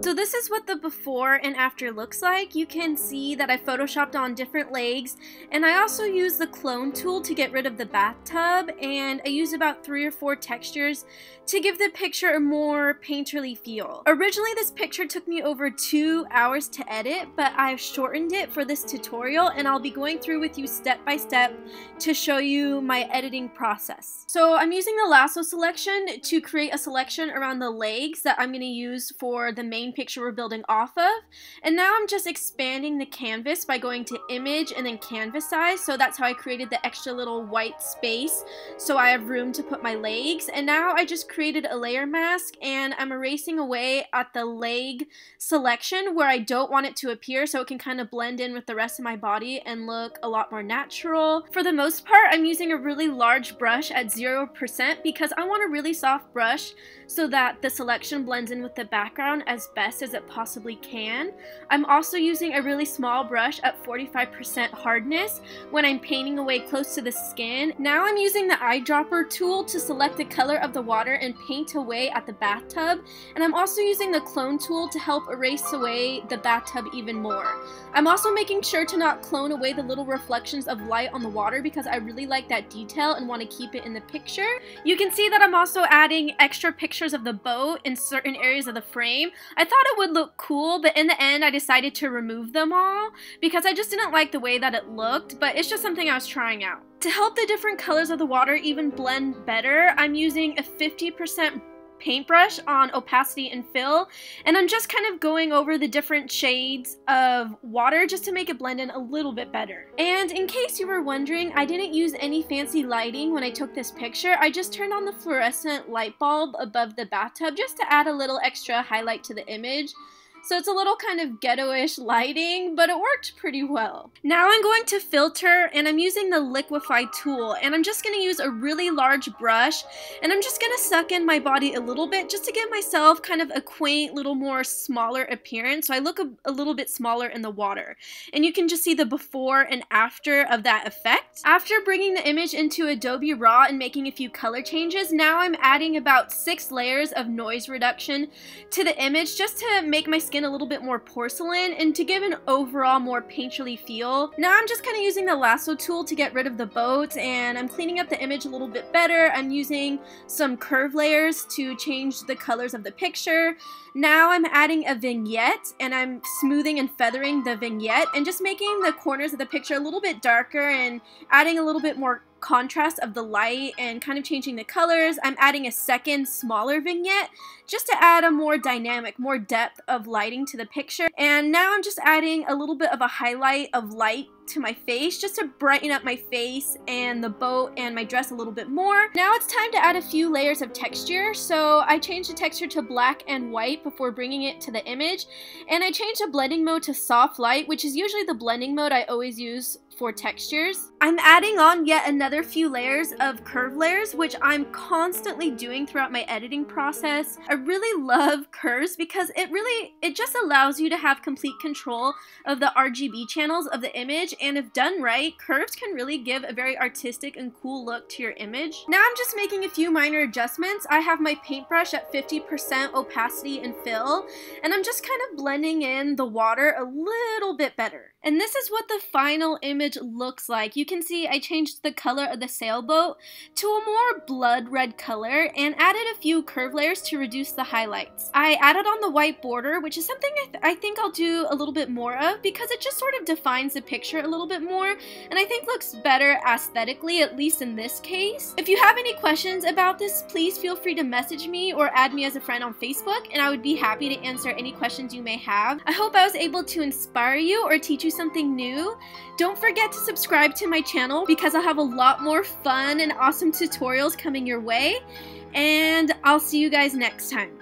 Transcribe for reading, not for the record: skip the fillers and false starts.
So this is what the before and after looks like. You can see that I photoshopped on different legs, and I also used the clone tool to get rid of the bathtub, and I used about 3 or 4 textures to give the picture a more painterly feel. Originally this picture took me over 2 hours to edit, but I've shortened it for this tutorial, and I'll be going through with you step by step to show you my editing process. So I'm using the lasso selection to create a selection around the legs that I'm going to use for the main picture we're building off of. And now I'm just expanding the canvas by going to image and then canvas size. So that's how I created the extra little white space so I have room to put my legs. And now I just created a layer mask, and I'm erasing away at the leg selection where I don't want it to appear, so it can kind of blend in with the rest of my body and look a lot more natural. For the most part, I'm using a really large brush at 0% because I want a really soft brush so that the selection blends in with the background as best as it possibly can. I'm also using a really small brush at 45% hardness when I'm painting away close to the skin. Now I'm using the eyedropper tool to select the color of the water and paint away at the bathtub, and I'm also using the clone tool to help erase away the bathtub even more. I'm also making sure to not clone away the little reflections of light on the water because I really like that detail and want to keep it in the picture. You can see that I'm also adding extra pictures of the boat in certain areas of the frame. I thought it would look cool, but in the end I decided to remove them all because I just didn't like the way that it looked, but it's just something I was trying out. To help the different colors of the water even blend better, I'm using a 50% paintbrush on opacity and fill, and I'm just kind of going over the different shades of water just to make it blend in a little bit better. And in case you were wondering, I didn't use any fancy lighting when I took this picture. I just turned on the fluorescent light bulb above the bathtub just to add a little extra highlight to the image. So it's a little kind of ghetto-ish lighting, but it worked pretty well. Now I'm going to filter, and I'm using the liquify tool, and I'm just going to use a really large brush, and I'm just going to suck in my body a little bit just to give myself kind of a quaint, little more smaller appearance, so I look a little bit smaller in the water. And you can just see the before and after of that effect. After bringing the image into Adobe Raw and making a few color changes, now I'm adding about 6 layers of noise reduction to the image just to make my skin a little bit more porcelain and to give an overall more painterly feel. Now I'm just kind of using the lasso tool to get rid of the boat, and I'm cleaning up the image a little bit better. I'm using some curve layers to change the colors of the picture. Now I'm adding a vignette, and I'm smoothing and feathering the vignette and just making the corners of the picture a little bit darker and adding a little bit more contrast of the light and kind of changing the colors. I'm adding a second smaller vignette just to add a more dynamic, more depth of lighting to the picture. And now I'm just adding a little bit of a highlight of light to my face just to brighten up my face and the boat and my dress a little bit more. Now it's time to add a few layers of texture. So I changed the texture to black and white before bringing it to the image, and I changed the blending mode to soft light, which is usually the blending mode I always use for textures. I'm adding on yet another few layers of curve layers, which I'm constantly doing throughout my editing process. I really love curves because it just allows you to have complete control of the RGB channels of the image, and if done right, curves can really give a very artistic and cool look to your image. Now I'm just making a few minor adjustments. I have my paintbrush at 50% opacity and fill, and I'm just kind of blending in the water a little bit better. And this is what the final image looks like. You can see I changed the color of the sailboat to a more blood red color and added a few curve layers to reduce the highlights. I added on the white border, which is something I think I'll do a little bit more of because it just sort of defines the picture a little bit more and I think looks better aesthetically, at least in this case. If you have any questions about this, please feel free to message me or add me as a friend on Facebook, and I would be happy to answer any questions you may have. I hope I was able to inspire you or teach you something new. Don't forget to subscribe to my channel because I'll have a lot more fun and awesome tutorials coming your way, and I'll see you guys next time.